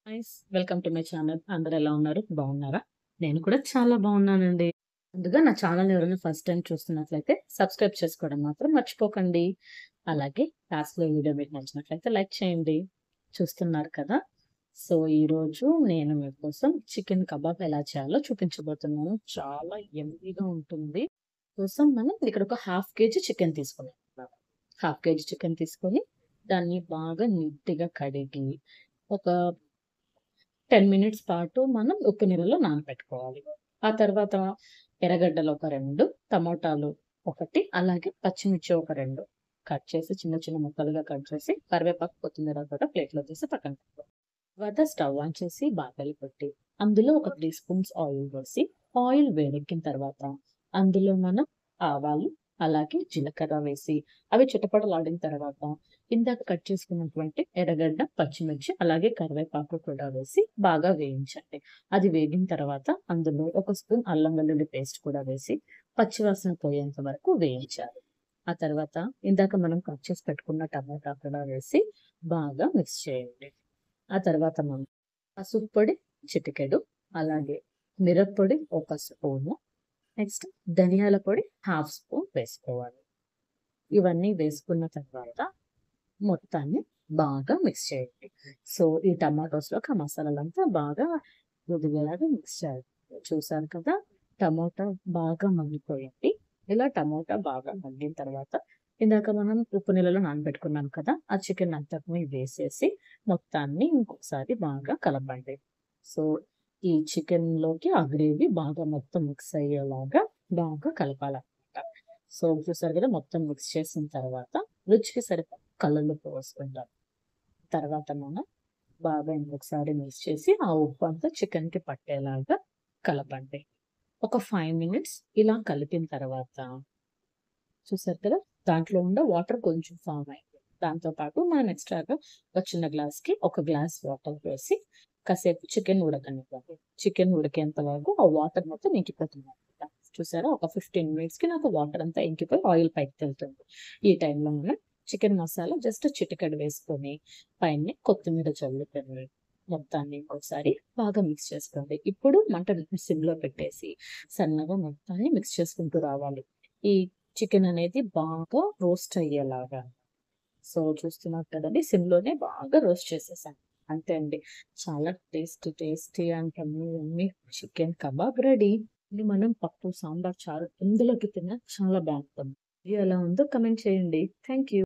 Nice. Welcome to my channel. అందరూ ఎలా ఉన్నారు? బాగున్నారా? నేను కూడా చాలా బాగున్నానండి. ముందుగా నా ఛానల్‌ని ఎవరైనా ఫస్ట్ టైమ్ చూస్తున్నట్లయితే సబ్స్క్రైబ్ చేసుకోవడం మాత్రం మర్చిపోకండి. అలాగే లాస్ట్‌లో వీడియో మీకు నచ్చినట్లయితే లైక్ చేయండి. చూస్తున్నారు కదా! సో, ఈరోజు నేను మీకోసం చికెన్ కబాబ్ ఎలా చేయాలో చూపించబోతున్నాను. చాలా యమ్మీగా ఉంటుంది. కోసం మనం ఇక్కడ ఒక హాఫ్ కేజీ చికెన్ తీసుకున్నాం. హాఫ్ కేజీ చికెన్ తీసుకొని దాన్ని బాగా నీట్‌గా కడిగి ఒక 10 మినిట్స్ పాటు మనం ఉప్పు నీళ్ళలో నానబెట్టుకోవాలి. ఆ తర్వాత ఎర్రగడ్డలు ఒక 2, టమోటాలు 1, అలాగే పచ్చిమిర్చి ఒక 2 కట్ చేసి చిన్న చిన్న ముక్కలుగా కట్ చేసి కరివేపాకు, కొత్తిమీర కూడా ప్లేట్‌లో తీసి పక్కన పెట్టుకోవాలి. తర్వాత స్టవ్ ఆన్ చేసి బాగలి పెట్టి అందులో ఒక 3 స్పూన్స్ ఆయిల్ వేసి ఆయిల్ వేడెక్కిన తర్వాత అందులో మనం ఆవాలు, అలాగే జీలకర్ర వేసి అవి చిటపటలాడిన తర్వాత ఇందాక కట్ చేసుకున్నటువంటి ఎర్రగడ్డ, పచ్చిమిర్చి అలాగే కరివేపాకు కూడా వేసి బాగా వేయించండి. అది వేగిన తర్వాత అందులో ఒక స్పూన్ అల్లం వెల్లుల్లి పేస్ట్ కూడా వేసి పచ్చివాసన పోయేంత వరకు వేయించాలి. ఆ తర్వాత ఇందాక మనం కట్ చేసి పెట్టుకున్న టమాటా కూడా వేసి బాగా మిక్స్ చేయండి. ఆ తర్వాత మనం పసుపు పొడి చిటికెడు, అలాగే మిరప్పొడి ఒక స్పూను, నెక్స్ట్ ధనియాల పొడి హాఫ్ స్పూన్ వేసుకోవాలి. ఇవన్నీ వేసుకున్న తర్వాత మొత్తాన్ని బాగా మిక్స్ చేయండి. సో, ఈ టమాటోస్‌లోకి ఆ మసాలాలంతా బాగా మృదువులాగా మిక్స్ చేయాలి. చూసారు కదా! టమోటా బాగా మగ్గిపోయింది. ఇలా టమోటా బాగా మగ్గిన తర్వాత ఇందాక మనం ఉప్పు నీళ్ళలో నానబెట్టుకున్నాం కదా! ఆ చికెన్ అంతటిని వేసేసి మొత్తాన్ని ఇంకొకసారి బాగా కలపండి. సో, ఈ చికెన్‌లోకి ఆ గ్రేవీ బాగా మొత్తం మిక్స్ అయ్యేలాగా బాగా కలపాలన్నమాట. సో, చూసారు కదా! మొత్తం మిక్స్ చేసిన తర్వాత రుచికి సరిపడా కల్లుప్పు వేసుకుంటాం. తర్వాత మనం బాగా ఇంకొకసారి మిక్స్ చేసి ఆ ఉప్పంతా చికెన్‌కి పట్టేలాగా కలపండి. ఒక 5 మినిట్స్ ఇలా కలిపిన తర్వాత చూసారు కదా! దాంట్లో ఉండే వాటర్ కొంచెం ఫార్మ్ అయింది. దాంతో పాటు మనం ఎక్స్‌ట్రాగా ఒక చిన్న గ్లాస్‌కి ఒక గ్లాస్ వాటర్ వేసి కాసేపు చికెన్ ఉడకనివ్వండి. చికెన్ ఉడికేంత వరకు ఆ వాటర్ మొత్తం ఇంకిపోతుందన్నమాట. చూసారా? ఒక 15 మినిట్స్‌కి నాకు వాటర్ అంతా ఇంకిపోయి ఆయిల్ పైకి తేలుతుంది. ఈ టైంలో మనం చికెన్ మసాలా జస్ట్ చిటికెడు వేసుకొని పైన కొత్తిమీర చల్లుకొని మొత్తాన్ని ఇంకొకసారి బాగా మిక్స్ చేసుకోండి. ఇప్పుడు మంటని సిమ్‌లో పెట్టేసి సన్నగా మొత్తాన్ని మిక్స్ చేసుకుంటూ రావాలి. ఈ చికెన్ అనేది బాగా రోస్ట్ అయ్యేలాగా. సో, చూస్తున్నారు కదండీ! సిమ్‌లోనే బాగా రోస్ట్ చేసేసాను. అంతే అండి. చాలా tasty and yummy yummy chicken kebab ready. ఇది మనం పప్పు, సాంబార్, చారు ఎందులోకి తిన్నా చాలా బావుంటుంది. ఇది ఎలా ఉందో కామెంట్ చేయండి. Thank you.